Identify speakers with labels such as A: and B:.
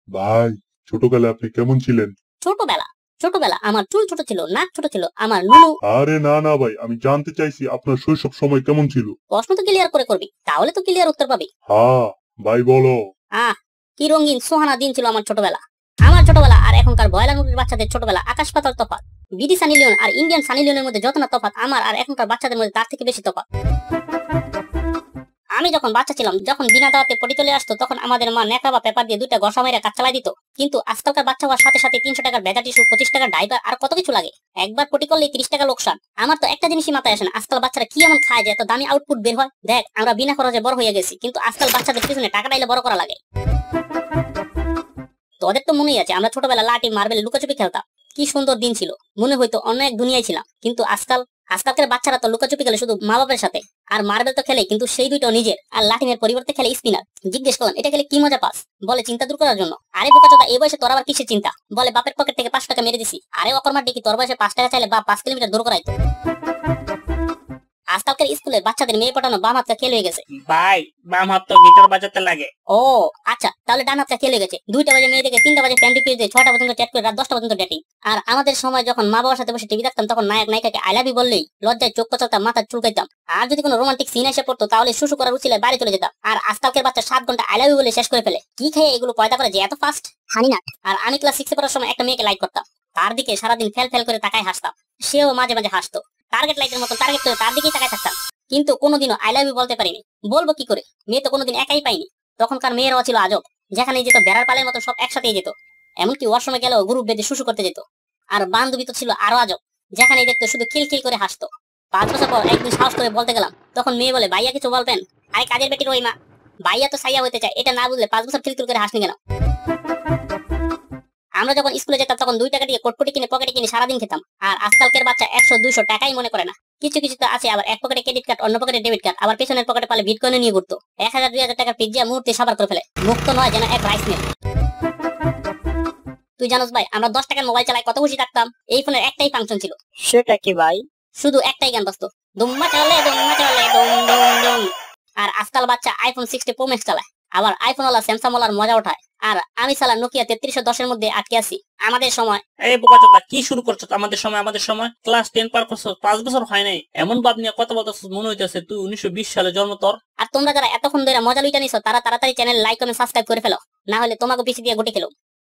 A: ভাই, ছোটবেলায় আপনি কেমন ছিলেন?
B: ছোটবেলা ছোটবেলা আমার চুল ছোট ছিল, নাক ছোট ছিল, আমার নুনু।
A: আরে না না ভাই, আমি জানতে চাইছি আপনার শৈশব সময় কেমন ছিল?
B: প্রশ্ন তো ক্লিয়ার করে করবি, তাহলে তো ক্লিয়ার উত্তর পাবি।
A: হ্যাঁ ভাই, বলো।
B: আহ কি রঙিন সোহানা দিন ছিল আমার ছোটবেলা। আমার ছোটবেলা আর এখনকার ব্রয়লার মুরগির বাচ্চাদের ছোটবেলা আকাশ পাতাল তফাৎ। বিডি সানি লিওন আর ইন্ডিয়ান সানি লিওনের মধ্যে যত না তফাৎ, আমার আর এখনকার বাচ্চাদের মধ্যে তার থেকে বেশি তফাৎ। আমি যখন বাচ্চা ছিলাম, যখন বিনা দাওয়াতে পটি চলে আসতো, তখন আমাদের মা নেকা বা পেপার দিয়ে দুইটা ঘষা মেরে কাজ চালাই দিত। কিন্তু আজকালকার বাচ্চা হওয়ার সাথে সাথে 300 টাকার ভেজা টিস্যু, 25 টাকার ডাইপার আর কত কিছু লাগে। একবার পটি করলেই 30 টাকা লোকসান। আমার তো একটা জিনিসই মাথায় আসে না, আজকাল বাচ্চারা কি এমন খায় যে এত দামি আউটপুট বের হয়। দেখ, আমরা বিনা খরচে বড় হয়ে গেছি, কিন্তু আজকাল বাচ্চাদের পিছনে টাকা ডাইলে বড় করা লাগে। তোদের তো মনেই আছে, আমরা ছোটবেলা লাঠি মার্বেল লুকাচুপি খেলতাম। কি সুন্দর দিন ছিল, মনে হইতো অনেক দুনিয়ায় ছিলাম। কিন্তু আজকালকার বাচ্চারা তো লুকাচুপি খেলে শুধু মা বাবার সাথে, আর মার্বেল তো খেলে কিন্তু সেই দুইটাও নিজের, আর লাঠিমের পরিবর্তে খেলে স্পিনার। জিজ্ঞেস করেন এটা খেলে কি মজা পাস, বলে চিন্তা দূর করার জন্য। আরে বোকাচোদা, এই বয়সে তোর আবার কিসের চিন্তা, বলে বাপের পকেট থেকে 5 টাকা মেরে দিছি। আরে অকর্মার ডিকি, তোর বয়সে 5 টাকা চাইলে বাপ 5 কিলোমিটার দূর করাইতো। আজকালকার স্কুলের বাচ্চাদের মেয়ে পটানো বাম হাতটা খেল হয়ে গেছে।
C: ভাই, বাম হাত তো গিটার বাজাতে লাগে।
B: ও আচ্ছা, তাহলে ডান হাতটা খেলে গেছে। 2টা বাজে মেয়ে থেকে 3টা বাজে ফ্যান রিকোয়েস্ট দিয়ে 6টা পর্যন্ত চ্যাট করে রাত 10টা পর্যন্ত ডেটিং। আর আমাদের সময় যখন মা বাবার সাথে বসে টিভি দেখতাম, তখন নায়ক নায়িকাকে আই লাভ ইউ বললেই লজ্জায় চোখ কচালতাম, মাথা চুলকাইতাম। আর যদি কোনো রোমান্টিক সিন এসে পড়তো, তাহলে শুশু করার উচিলে বাইরে চলে যেতাম। আর আজকালকার বাচ্চা 7 ঘন্টা আই লাভ ইউ বলে শেষ করে ফেলে। কি খেয়ে এগুলো পয়দা করে যে এত ফাস্ট, হানি না। আর আমি ক্লাস 6 এ পড়ার সময় একটা মেয়েকে লাইক করতাম, তার দিকে সারাদিন ফেল ফেল করে তাকায় হাসতাম। সেও মাঝে মাঝে হাসতো। টার্গেট লাইটের মতো টার্গেট করে তার দিকেই তাকায় থাকতাম। কিন্তু কোনোদিনও আই লাভ ইউ বলতে পারিনি। বলবো কি করে, মেয়ে তো কোনোদিন একাই পাইনি। তখনকার মেয়েরাও ছিল আজব, যেখানেই যেত বেড়ার পালের মতো সব একসাথেই যেত। এমনকি ওয়াশরুমে গেলেও গ্রুপ বেঁধে শুশু করতে যেত। আর বান্ধবী তো ছিল আরো আজব, যেখানেই দেখতো শুধু খিলখিল করে হাসতো। 5 বছর পর একদিন সাহস করে বলতে গেলাম, তখন মেয়ে বলে, ভাইয়া কিছু বলবেন? আরে কাজের বেটির ওই মা, ভাইয়া তো সাইয়া হতে চায়, এটা না বুঝলে 5 বছর খিলখিল করে হাসনি কেন? আমরা যখন স্কুলে যেতাম, তখন 2 টাকা দিয়ে কোটপটি কিনে পকেটে কিনে সারাদিন খেতাম। আর আজকালকার বাচ্চা 100-200 টাকাই মনে করে না। কিছু কিছু তো আছে আবার এক পকেটে ক্রেডিট কার্ড, অন্য পকেটে ডেবিট কার্ড, আবার পেছনের পকেটে পালে বিটকয়েন নিয়ে ঘুরতো। 1000-2000 টাকার পিজ্জা মুহূর্তে সাবার করে ফেলে, মুক্ত নয় যেন এক রাইস মিল। তুই জানোস ভাই, আমরা 10 টাকার মোবাইল চালাই কত খুশি থাকতাম। এই ফোনের একটাই ফাংশন ছিল,
C: সেটা কি ভাই?
B: শুধু একটাই গান বাজতো, দুম্মা চলে দুম্মা চলে দুম দুম দুম। আর আজকাল বাচ্চা আইফোন 60 প্রো ম্যাক্স চালায়, আবার আইফোন ওয়ালা স্যামসাং ওয়ালার মজা ওঠায়। আর আমি চালা নোকিয়া 3310 এর মধ্যে আটকে আছি। আমাদের সময়
C: এই বোকাচোদা, কি শুরু করছো? আমাদের সময় ক্লাস 10 পার করছো, 5 বছর হয় নাই, এমন ভাব নিয়ে কথা বলতেছ মনে হইতেছে তুই 1920 সালে জন্ম তোর।
B: আর তোমরা যারা এতক্ষণ ধরে মজা লুইটা নিছো, তারা তাড়াতাড়ি চ্যানেল লাইক কমেন্ট সাবস্ক্রাইব করে ফেলো, না হলে তোমাকে পিছিয়ে দিয়ে গুটি খেলো।